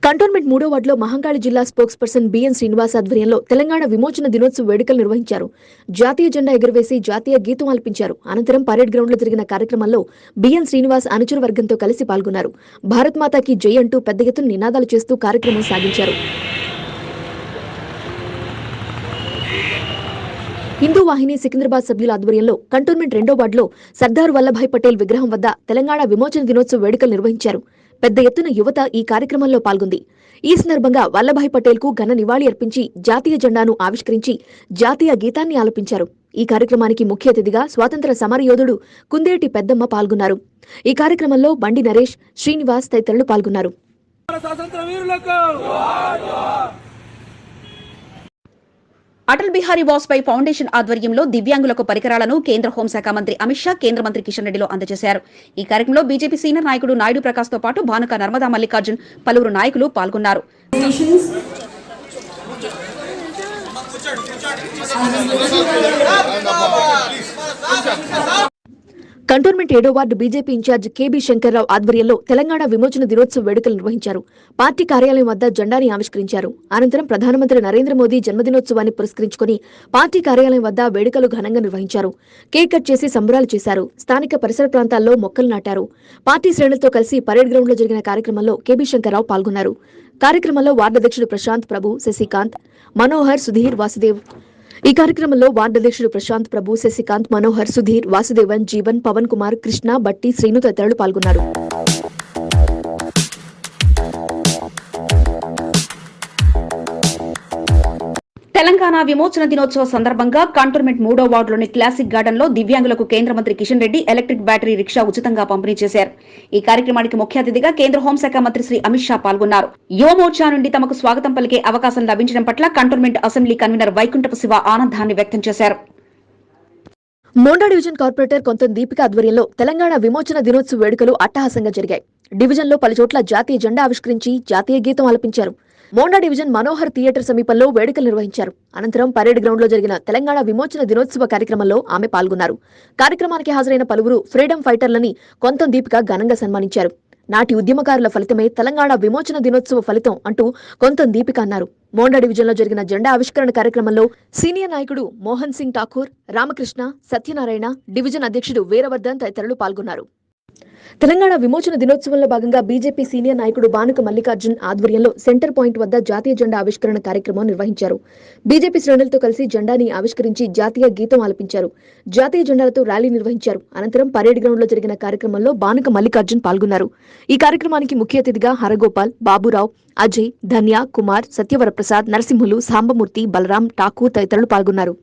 C: కంటోన్మెంట్ 3వ వార్డులో మహంకాళి జిల్లా స్పోక్స్ పర్సన్ బిఎన్ శ్రీనివాస్ ఆధ్వర్యంలో తెలంగాణ విమోచన దినోత్సవ వేడుకలు నిర్వహించారు. జాతీయ జెండా ఎగురవేసి జాతీయ గీతం ఆలపించారు. అనంతరం పరేడ్ గ్రౌండ్ లో జరిగిన కార్యక్రమంలో బిఎన్ శ్రీనివాస్ అనుచర వర్గంతో కలిసి పాల్గొన్నారు. భారత్ మాతాకి జై అంటూ పెద్ద ఎత్తున నినాదాలు చేస్తూ కార్యక్రమం సాగించారు. హిందూ వాహిని సికింద్రాబాద్ సభ్యుల ఆధ్వర్యంలో కంటోన్మెంట్ 2వ వార్డులో సర్దార్ వల్లభాయ్ పటేల్ విగ్రహం వద్ద తెలంగాణ విమోచన దినోత్సవ వేడుకలు నిర్వహించారు. పెద్ద ఎత్తున యువత ఈ కార్యక్రమంలో పాల్గొంది. ఈ సందర్భంగా వల్లభాయ్ పటేల్ కు ఘన నివాళి అర్పించి జాతీయ జెండాను ఆవిష్కరించి జాతీయ గీతాన్ని ఆలపించారు. ఈ కార్యక్రమానికి ముఖ్య అతిథిగా స్వాతంత్ర సమరయోధుడు కుందేటి పెద్దమ్మ పాల్గొన్నారు. ఈ కార్యక్రమంలో బండి నరేష్, శ్రీనివాస్ తదితరులు పాల్గొన్నారు.
A: అటల్ బిహారీ వాజ్పేయి ఫౌండేషన్ ఆధ్వర్యంలో దివ్యాంగులకు పరికరాలను కేంద్ర హోంశాఖ మంత్రి అమిత్ షా కేంద్ర మంత్రి కిషన్ రెడ్డిలో అందజేశారు. ఈ కార్యక్రమంలో బీజేపీ సీనియర్ నాయకుడు నాయుడు ప్రకాష్ తో పాటు భానుక నర్మదా మల్లికార్జున్ పలువురు నాయకులు పాల్గొన్నారు.
C: కంటోన్మెంట్ 7వ వార్డు బీజేపీ ఇన్ఛార్జ్ కేబీ శంకర్రావు ఆధ్వర్యంలో తెలంగాణ విమోచన దినోత్సవ వేడుకలు నిర్వహించారు. పార్టీ కార్యాలయం వద్ద జెండాని ఆవిష్కరించారు. అనంతరం ప్రధానమంత్రి నరేంద్ర మోదీ జన్మదినోత్సవాన్ని పురస్కరించుకుని పార్టీ కార్యాలయం వద్ద వేడుకలు ఘనంగా నిర్వహించారు. కేక్ కట్ చేసి సంబరాలు చేశారు. స్థానిక పరిసర ప్రాంతాల్లో మొక్కలు నాటారు. పార్టీ శ్రేణులతో కలిసి పరేడ్ గ్రౌండ్ లో జరిగిన కార్యక్రమంలో కేబీ శంకర్రావు పాల్గొన్నారు. కార్యక్రమంలో వార్డు అధ్యక్షుడు ప్రశాంత్ ప్రభు, శశికాంత్, మనోహర్, సుధీర్, వాసుదేవ్. ఈ కార్యక్రమంలో వార్డు అధ్యక్షుడు ప్రశాంత్ ప్రభు, శశికాంత్, మనోహర్, సుధీర్, వాసుదేవన్, జీవన్, పవన్ కుమార్, కృష్ణ, బట్టి, శ్రీను తదితరులు పాల్గొన్నారు.
A: తెలంగాణ విమోచన దినోత్సవ సందర్భంగా కంటోన్మెంట్ 3వ వార్డులోని క్లాసిక్ గార్డెన్ లో దివ్యాంగులకు కేంద్ర మంత్రి Kishan Reddy electric battery rickshaw ఉచితంగా పంపిణీ చేశారు. ఈ కార్యక్రమానికి ముఖ్య అతిథిగా కేంద్ర హోంశాఖ మంత్రి శ్రీ అమిత్ షా పాల్గొన్నారు. యువ మోర్చా నుండి తమకు స్వాగతం పలికే అవకాశం లభించడం పట్ల కంటోన్మెంట్ అసెంబ్లీ కన్వీనర్ వైకుంఠపు శివ ఆనందాన్ని వ్యక్తం చేశారు.
C: మోండా డివిజన్ కార్పొరేటర్ కొంత దీపిక ఆధ్వర్యంలో తెలంగాణ విమోచన దినోత్సవ వేడుకలు అట్టహాసంగా జరిగాయి. డివిజన్లో పలుచోట్ల జాతీయ జెండా ఆవిష్కరించి జాతీయ గీతం ఆలపించారు. మోండా డివిజన్ మనోహర్ థియేటర్ సమీపంలో వేడుకలు నిర్వహించారు. అనంతరం పరేడ్ గ్రౌండ్ లో జరిగిన తెలంగాణ విమోచన దినోత్సవ కార్యక్రమంలో ఆమె పాల్గొన్నారు. కార్యక్రమానికి హాజరైన పలువురు ఫ్రీడమ్ ఫైటర్లని కొంత దీపిక ఘనంగా సన్మానించారు. నాటి ఉద్యమకారుల ఫలితమే తెలంగాణ విమోచన దినోత్సవ ఫలితం అంటూ కొంత దీపిక అన్నారు. మోండా డివిజన్ లో జరిగిన జెండా ఆవిష్కరణ కార్యక్రమంలో సీనియర్ నాయకుడు మోహన్ సింగ్ ఠాకూర్, రామకృష్ణ, సత్యనారాయణ, డివిజన్ అధ్యక్షుడు వీరవర్ధన్ తదితరులు పాల్గొన్నారు. తెలంగాణ విమోచన దినోత్సవంలో భాగంగా బీజేపీ సీనియర్ నాయకుడు భానుక మల్లికార్జున్ ఆధ్వర్యంలో సెంటర్ పాయింట్ వద్ద జాతీయ జెండా ఆవిష్కరణ కార్యక్రమం నిర్వహించారు. బీజేపీ శ్రేణులతో కలిసి జెండాని ఆవిష్కరించి జాతీయ గీతం ఆలపించారు. జాతీయ జెండాలతో ర్యాలీ నిర్వహించారు. అనంతరం పరేడ్ గ్రౌండ్ లో జరిగిన కార్యక్రమంలో భానుక మల్లికార్జున్ పాల్గొన్నారు. ఈ కార్యక్రమానికి ముఖ్య అతిథిగా హరగోపాల్, బాబురావు, అజయ్, ధన్య, కుమార్, సత్యవరప్రసాద్, నరసింహులు, సాంబమూర్తి, బలరాం, ఠాకూర్ తదితరులు పాల్గొన్నారు.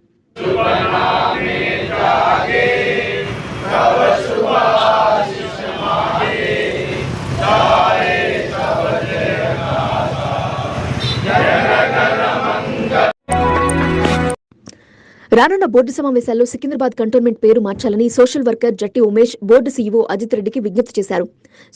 C: రానున్న బోర్డు సమావేశాల్లో సికింద్రాబాద్ కంటోన్మెంట్ పేరు మార్చాలని social worker Jatti Umesh board CEO Ajit రెడ్డికి విజ్ఞప్తి చేశారు.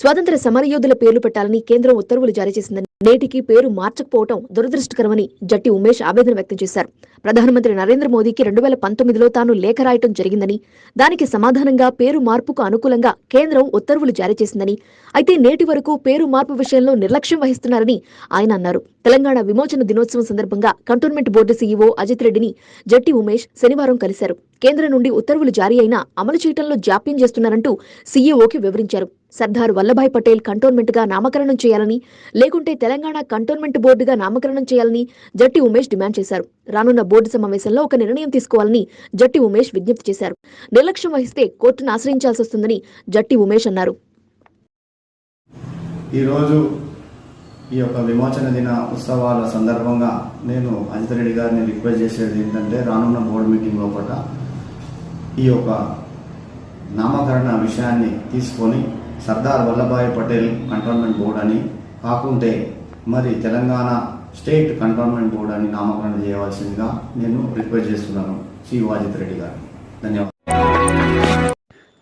C: స్వాతంత్ర సమరయోధుల పేర్లు పెట్టాలని కేంద్రం ఉత్తర్వులు జారీ చేసిందని, నేటికి పేరు మార్చకపోవడం దురదృష్టకరమని జట్టి ఉమేష్ ఆవేదన వ్యక్తం చేశారు. ప్రధానమంత్రి నరేంద్ర మోదీకి 2019లో తాను లేఖ రాయటం జరిగిందని, దానికి సమాధానంగా పేరు మార్పుకు అనుకూలంగా కేంద్రం ఉత్తర్వులు జారీ చేసిందని, అయితే నేటి వరకు పేరు మార్పు విషయంలో నిర్లక్ష్యం వహిస్తున్నారని ఆయన అన్నారు. తెలంగాణ విమోచన దినోత్సవం సందర్భంగా కంటోన్మెంట్ బోర్డు సీఈఓ అజిత్ రెడ్డిని జట్టి ఉమేష్ శనివారం కలిశారు. కేంద్రం నుండి ఉత్తర్వులు జారీ అయినా అమలు చేయడంలో జాప్యం చేస్తున్నారంటూ సీఈఓకి వివరించారు. సర్దార్ వల్లభాయ్ పటేల్ కంటోన్మెంట్ గా నామకరణం చేయాలని, లేకుంటే తెలంగాణ కంటోన్మెంట్ బోర్డుగా నామకరణం చేయాలని జట్టి ఉమేష్ డిమాండ్ చేశారు. రానున్న బోర్డు సమావేశంలో ఒక నిర్ణయం తీసుకోవాలని జట్టి ఉమేష్ విజ్ఞప్తి చేశారు. నిర్లక్ష్యం వహిస్తే కోర్టును ఆశ్రయించాల్సి వస్తుందని జట్టి ఉమేష్ అన్నారు.
I: ఈరోజు ఈ యొక్క విమోచన దిన ఉత్సవాల సందర్భంగా నేను అజిత్ రెడ్డి గారిని రిక్వెస్ట్ చేసేది ఏంటంటే రానున్న బోర్డు మీటింగ్ లోపల ఈ యొక్క నామకరణ విషయాన్ని తీసుకొని సర్దార్ వల్లభాయ్ పటేల్ కంటోన్మెంట్ బోర్డు అని కాకుంటే మరి తెలంగాణ స్టేట్ కంటోన్మెంట్ బోర్డు అని నామకరణ చేయవలసిందిగా నేను రిక్వెస్ట్ చేస్తున్నాను శ్రీ అజిత్ రెడ్డి గారు. ధన్యవాదాలు.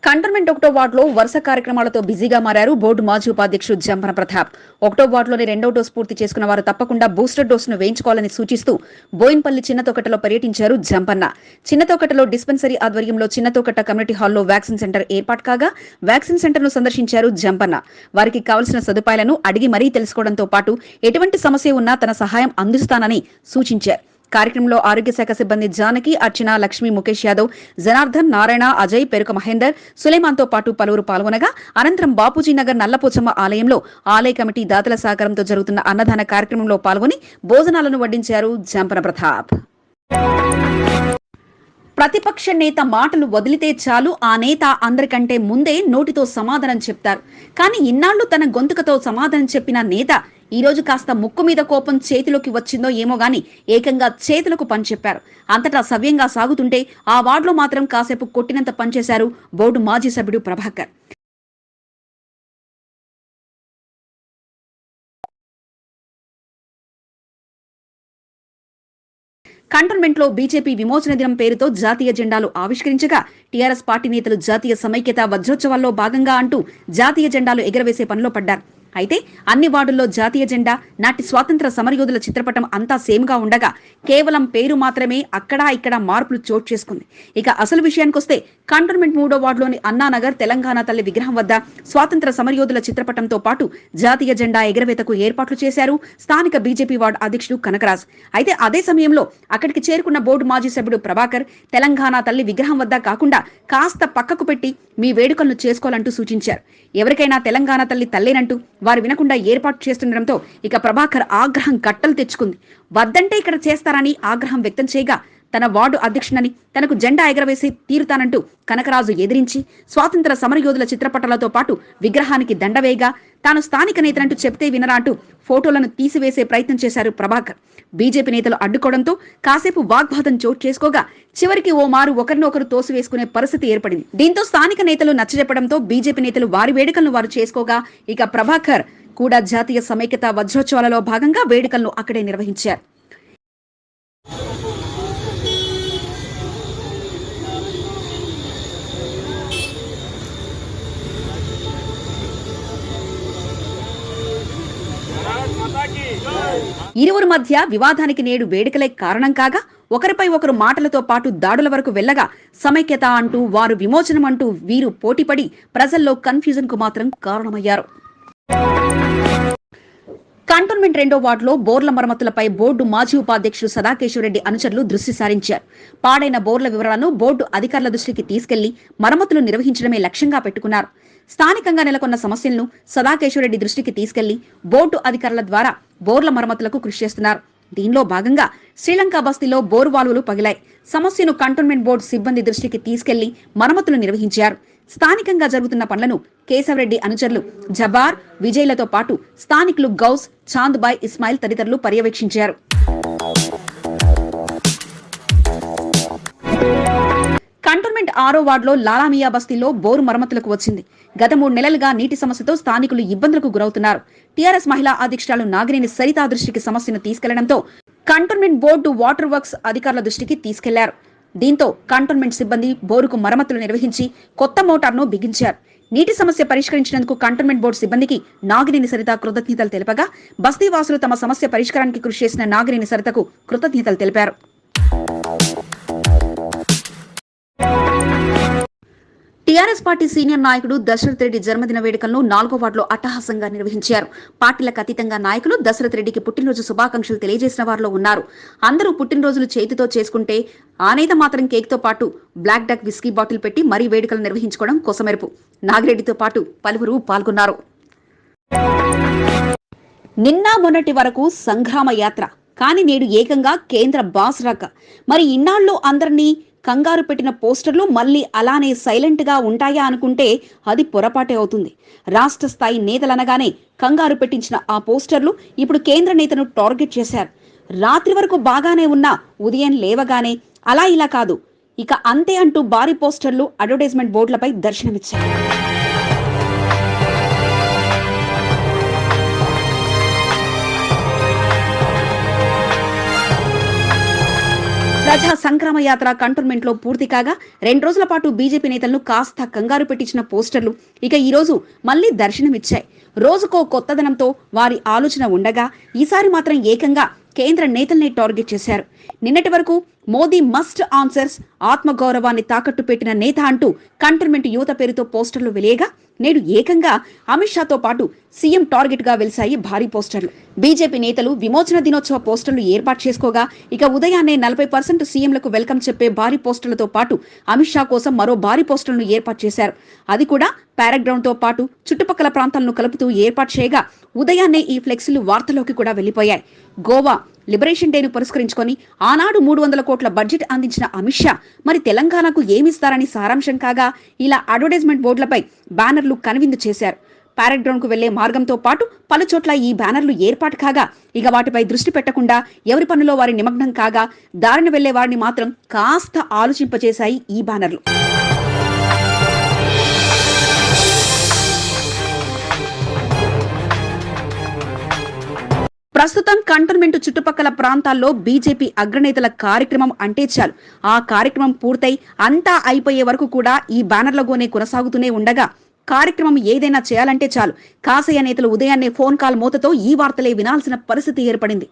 A: కంటోన్మెంట్ 1వ వార్డులో వరుస కార్యక్రమాలతో బిజీగా మారారు బోర్డు మాజీ ఉపాధ్యక్షుడు జంపన ప్రతాప్. 1వ వార్డులోని 2వ డోసు పూర్తి చేసుకున్న వారు తప్పకుండా బూస్టర్ డోసును వేయించుకోవాలని సూచిస్తూ బోయిన్పల్లి చిన్నతోకటలో పర్యటించారు జంపన్న. చిన్నతోకటలో డిస్పెన్సరీ ఆధ్వర్యంలో చిన్నతోకట కమ్యూనిటీ హాల్లో వ్యాక్సిన్ సెంటర్ ఏర్పాటు కాగా వ్యాక్సిన్ సెంటర్ను సందర్శించారు జంపన్న. వారికి కావలసిన సదుపాయాలను అడిగి మరీ తెలుసుకోవడంతో పాటు ఎటువంటి సమస్య ఉన్నా తన సహాయం అందిస్తానని సూచించారు. కార్యక్రమంలో ఆరోగ్య శాఖ సిబ్బంది జానకి, అర్చన, లక్ష్మి, ముఖేష్ యాదవ్, జనార్దన్, నారాయణ, అజయ్, పెరుక మహేందర్, సులేమాన్తో పాటు పలువురు పాల్గొనగా అనంతరం బాపూజీ నగర్ నల్లపోచమ్మ ఆలయంలో ఆలయ కమిటీ దాతల సహకారంతో జరుగుతున్న అన్నదాన కార్యక్రమంలో పాల్గొని భోజనాలను వడ్డించారు జంపన ప్రతాప్. ప్రతిపక్ష నేత మాటలు వదిలితే చాలు ఆ నేత అందరికంటే ముందే నోటితో సమాధానం చెప్తారు. కానీ ఇన్నాళ్లు తన గొంతుకతో సమాధానం చెప్పిన నేత ఈ రోజు కాస్త ముక్కు మీద కోపం చేతిలోకి వచ్చిందో ఏమో గాని ఏకంగా చేతులకు పని చెప్పారు. అంతటా సవ్యంగా సాగుతుంటే ఆ వార్డులో మాత్రం కాసేపు కొట్టినంత పనిచేశారు బోర్డు మాజీ సభ్యుడు ప్రభాకర్. కంటోన్మెంట్లో బీజేపీ విమోచన దినం పేరుతో జాతీయ జెండాలు ఆవిష్కరించగా టీఆర్ఎస్ పార్టీ నేతలు జాతీయ సమైక్యత వజ్రోత్సవాల్లో భాగంగా అంటూ జాతీయ జెండాలు ఎగరవేసే పనిలో పడ్డారు. అయితే అన్ని వార్డుల్లో జాతీయ జెండా, నాటి స్వాతంత్ర సమరయోధుల చిత్రపటం అంతా సేమ్గా ఉండగా కేవలం పేరు మాత్రమే అక్కడా ఇక్కడ మార్పులు చోటు చేసుకుంది. ఇక అసలు విషయానికొస్తే కంటోన్మెంట్ 3వ వార్డులోని అన్నానగర్ తెలంగాణ తల్లి విగ్రహం వద్ద స్వాతంత్ర సమరయోధుల చిత్రపటంతో పాటు జాతీయ జెండా ఎగరవేతకు ఏర్పాట్లు చేశారు స్థానిక బీజేపీ వార్డు అధ్యక్షుడు కనకరాజ్. అయితే అదే సమయంలో అక్కడికి చేరుకున్న బోర్డు మాజీ సభ్యుడు ప్రభాకర్ తెలంగాణ తల్లి విగ్రహం వద్ద కాకుండా కాస్త పక్కకు పెట్టి మీ వేడుకలను చేసుకోవాలంటూ సూచించారు. ఎవరికైనా తెలంగాణ తల్లి తల్లేనంటూ వారు వినకుండా ఏర్పాటు చేస్తుండటంతో ఇక ప్రభాకర్ ఆగ్రహం గట్టలు తెచ్చుకుంది. వద్దంటే ఇక్కడ చేస్తారని ఆగ్రహం వ్యక్తం చేయగా తన వార్డు అధ్యక్షుడని తనకు జెండా ఎగరవేసి తీరుతానంటూ కనకరాజు ఎదిరించి స్వాతంత్ర సమరయోధుల చిత్రపటాలతో పాటు విగ్రహానికి దండవేయగా తాను స్థానిక నేతలంటూ చెప్తే వినరా అంటూ ఫోటోలను తీసివేసే ప్రయత్నం చేశారు ప్రభాకర్. బీజేపీ నేతలు అడ్డుకోవడంతో కాసేపు వాగ్వాదం చోటు చేసుకోగా చివరికి ఓ మారు ఒకరినొకరు తోసివేసుకునే పరిస్థితి ఏర్పడింది. దీంతో స్థానిక నేతలు నచ్చజెప్పడంతో బీజేపీ నేతలు వారి వేడుకలను వారు చేసుకోగా ఇక ప్రభాకర్ కూడా జాతీయ సమైక్యత వజ్రోత్సవాలలో భాగంగా వేడుకలను అక్కడే నిర్వహించారు. ఇరువురి మధ్య వివాదానికి నేడు వేడుకలే కారణం కాగా ఒకరిపై ఒకరు మాటలతో పాటు దాడుల వరకు వెళ్లగా సమైక్యత అంటూ వారు విమోచనం అంటూ వీరు పోటీపడి ప్రజల్లో కన్ఫ్యూజన్ కు మాత్రం కారణమయ్యారు. కంటోన్మెంట్ 2వ వార్డులో బోర్ల మరమ్మతులపై బోర్డు మాజీ ఉపాధ్యక్షుడు సదాకేశ్వరరెడ్డి అనుచరులు దృష్టి సారించారు. పాడైన బోర్ల వివరాలను బోర్డు అధికారుల దృష్టికి తీసుకెళ్లి మరమ్మతులు నిర్వహించడమే లక్ష్యంగా పెట్టుకున్నారు. స్థానికంగా నెలకొన్న సమస్యలను సదాకేశ్వరరెడ్డి దృష్టికి తీసుకెళ్లి బోర్డు అధికారుల ద్వారా బోర్ల మరమ్మతులకు కృషి చేస్తున్నారు. దీనిలో భాగంగా శ్రీలంక బస్తీలో బోరు వాల్వులు పగిలాయి. సమస్యను కంటోన్మెంట్ బోర్డు సిబ్బంది దృష్టికి తీసుకెళ్లి మరమ్మతులు నిర్వహించారు. స్థానికంగా జరుగుతున్న పనులను కేశవరెడ్డి అనుచరులు జబార్, విజయ్లతో పాటు స్థానికులు గౌస్, చాంద్బాయ్, ఇస్మాయిల్ తదితరులు పర్యవేక్షించారు. కంటోన్మెంట్ 6వ వార్డులో లాలామియా బస్తీలో బోరు మరమ్మతులకు వచ్చింది. గత 3 నెలలుగా నీటి సమస్యతో స్థానికులు ఇబ్బందులకు గురవుతున్నారు. టీఆర్ఎస్ మహిళా అధ్యక్షురాలు నాగినేని సరితా దృష్టికి సమస్యను తీసుకెళ్లడంతో కంటోన్మెంట్ బోర్డు వాటర్ వర్క్స్ అధికారుల దృష్టికి తీసుకెళ్లారు. దీంతో కంటోన్మెంట్ సిబ్బంది బోరుకు మరమ్మతులు నిర్వహించి కొత్త మోటార్ను బిగించారు. నీటి సమస్య పరిష్కరించినందుకు కంటోన్మెంట్ బోర్డు సిబ్బందికి నాగినేని సరిత కృతజ్ఞతలు తెలిపగా బస్తీ వాసులు తమ సమస్య పరిష్కారానికి కృషి చేసిన నాగినేని సరితకు కృతజ్ఞతలు తెలిపారు. టీఆర్ఎస్ పార్టీ సీనియర్ నాయకుడు దశరథ్ రెడ్డి జన్మదిన వేడుకలను 4వ వార్డులో అట్టహాసంగా నిర్వహించారు. పార్టీలకు అతీతంగా నాయకులు దశరథ్ రెడ్డికి పుట్టినరోజు శుభాకాంక్షలు తెలియజేసిన వారిలో ఉన్నారు. అందరూ పుట్టినరోజులు చేతితో చేసుకుంటే ఆ నేత మాత్రం కేక్తో పాటు బ్లాక్ డక్ విస్కీ బాటిల్ పెట్టి మరీ వేడుకలు నిర్వహించుకోవడం కొసమెరుపు. నాగిరెడ్డితో పాటు పలువురు పాల్గొన్నారు. నిన్న మొన్నటి వరకు సంగ్రామ యాత్ర, కానీ నేడు ఏకంగా కేంద్ర బాస్ రాక. మరి ఇన్నాళ్ళు అందరినీ కంగారు పెట్టిన పోస్టర్లు మళ్ళీ అలానే సైలెంట్గా ఉంటాయా అనుకుంటే అది పొరపాటే అవుతుంది. రాష్ట్ర స్థాయి నేతలనగానే కంగారు పెట్టించిన ఆ పోస్టర్లు ఇప్పుడు కేంద్ర నేతను టార్గెట్ చేశారు. రాత్రి వరకు బాగానే ఉన్నా ఉదయం లేవగానే అలా ఇలా కాదు, ఇక అంతే అంటూ భారీ పోస్టర్లు అడ్వర్టైజ్మెంట్ బోర్డులపై దర్శనమిచ్చాయి. ప్రజా సంగ్రామ యాత్ర కంటోన్మెంట్ లో పూర్తి కాగా 2 రోజుల పాటు బీజేపీ నేతలను కాస్త కంగారు పెట్టించిన పోస్టర్లు ఇక ఈ రోజు మళ్లీ దర్శనమిచ్చాయి. రోజుకో కొత్తదనంతో వారి ఆలోచన ఉండగా ఈసారి మాత్రం ఏకంగా కేంద్ర నేతల్ని టార్గెట్ చేశారు. నిన్నటి వరకు మోదీ మస్ట్ ఆన్సర్స్, ఆత్మగౌరవాన్ని తాకట్టు పెట్టిన నేత అంటూ కంటోన్మెంట్ యువత పేరుతో పోస్టర్లు వెలియగా నేడు ఏకంగా అమిత్ షాతో పాటు సీఎం టార్గెట్ గా వెలిశాయి భారీ పోస్టర్లు. బీజేపీ నేతలు విమోచన దినోత్సవ పోస్టర్లు ఏర్పాటు చేసుకోగా ఇక ఉదయాన్నే 40% సీఎంలకు వెల్కమ్ చెప్పే భారీ పోస్టర్లతో పాటు అమిత్ షా కోసం మరో భారీ పోస్టర్లను ఏర్పాటు చేశారు. అది కూడా పారాగ్రౌండ్ తో పాటు చుట్టుపక్కల ప్రాంతాలను కలుపుతూ ఏర్పాటు చేయగా ఉదయాన్నే ఈ ఫ్లెక్సీలు వార్తలోకి కూడా వెళ్లిపోయాయి. గోవా లిబరేషన్ డేను పురస్కరించుకొని ఆనాడు 300 కోట్ల బడ్జెట్ అందించిన అమిత్ షా మరి తెలంగాణకు ఏమిస్తారని సారాంశం కాగా ఇలా అడ్వర్టైజ్మెంట్ బోర్డులపై బ్యానర్లు కనువిందు చేశారు. పారాగ్రౌండ్ కు వెళ్లే మార్గంతో పాటు పలుచోట్ల ఈ బ్యానర్లు ఏర్పాటు కాగా ఇక వాటిపై దృష్టి పెట్టకుండా ఎవరి పనులో వారి నిమగ్నం కాగా దారిన వెళ్లే వారిని మాత్రం కాస్త ఆలోచింపచేశాయి ఈ బ్యానర్లు. ప్రస్తుతం కంటోన్మెంట్ చుట్టుపక్కల ప్రాంతాల్లో బీజేపీ అగ్రనేతల కార్యక్రమం అంటే చాలు ఆ కార్యక్రమం పూర్తయి అంతా అయిపోయే వరకు కూడా ఈ బ్యానర్లగోనే కొనసాగుతూనే ఉండగా కార్యక్రమం ఏదైనా చేయాలంటే చాలు కాసయ్య నేతలు ఉదయాన్నే ఫోన్ కాల్ మోతతో ఈ వార్తలే వినాల్సిన పరిస్థితి ఏర్పడింది.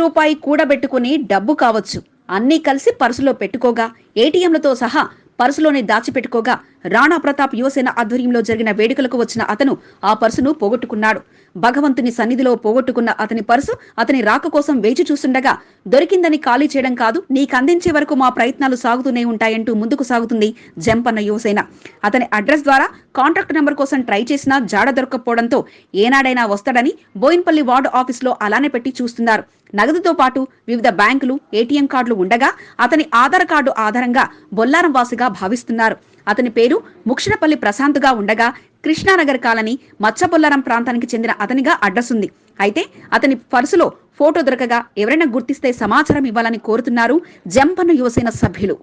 A: రూపాయి కూడబెట్టుకుని డబ్బు కావచ్చు, అన్నీ కలిసి పర్సులో పెట్టుకోగా ఏటీఎంలతో సహా పర్సులోనే దాచిపెట్టుకోగా రాణా ప్రతాప్ యువసేన ఆధ్వర్యంలో జరిగిన వేడుకలకు వచ్చిన అతను ఆ పర్సును పోగొట్టుకున్నాడు. భగవంతుని సన్నిధిలో పోగొట్టుకున్న అతని పర్సు అతని రాక కోసం వేచి చూస్తుండగా దొరికిందని ఖాళీ చేయడం కాదు, నీకందించే వరకు మా ప్రయత్నాలు సాగుతూనే ఉంటాయంటూ ముందుకు సాగుతుంది జంపన్న యువసేన. అతని అడ్రస్ ద్వారా కాంటాక్ట్ నెంబర్ కోసం ట్రై చేసినా జాడ దొరకకపోవడంతో ఏనాడైనా వస్తాడని బోయిన్పల్లి వార్డు ఆఫీసులో అలానే పెట్టి చూస్తున్నారు. నగదుతో పాటు వివిధ బ్యాంకులు, ఏటీఎం కార్డులు ఉండగా అతని ఆధార్ కార్డు ఆధారంగా బొల్లారం వాసిగా భావిస్తున్నారు. అతని పేరు ముక్షనపల్లి ప్రశాంత్గా ఉండగా కృష్ణానగర్ కాలనీ మచ్చబొల్లారం ప్రాంతానికి చెందిన అతనిగా అడ్రస్ ఉంది. అయితే అతని పర్సులో ఫోటో దొరకగా ఎవరైనా గుర్తిస్తే సమాచారం ఇవ్వాలని కోరుతున్నారు జంపన్న యువసేన సభ్యులు.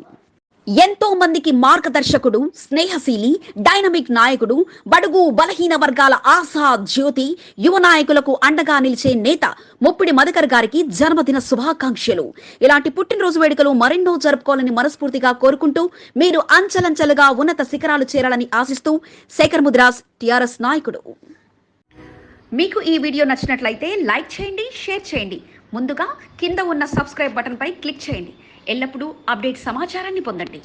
A: ఎంతో మందికి మార్గదర్శకుడు, స్నేహశీలి, డైనమిక్ నాయకుడు, బడుగు బలహీన వర్గాల ఆశా జ్యోతి, యువ నాయకులకు అండగా నిలిచే నేత ముప్పిడి మధుకర్ గారికి జన్మదిన శుభాకాంక్షలు. ఇలాంటి పుట్టినరోజు వేడుకలు మరెన్నో జరుపుకోవాలని మనస్ఫూర్తిగా కోరుకుంటూ మీరు అంచెలంచెలుగా ఉన్నత శిఖరాలు చేరాలని ఆశిస్తూ శేఖర్ ముద్రాస్, టిఆర్ఎస్ నాయకుడు. మీకు ఈ వీడియో నచ్చినట్లయితే లైక్ చేయండి, షేర్ చేయండి. ముందుగా కింద ఉన్న సబ్స్క్రైబ్ బటన్ పై క్లిక్ చేయండి. ఎల్లప్పుడూ అప్డేట్ సమాచారాన్ని పొందండి.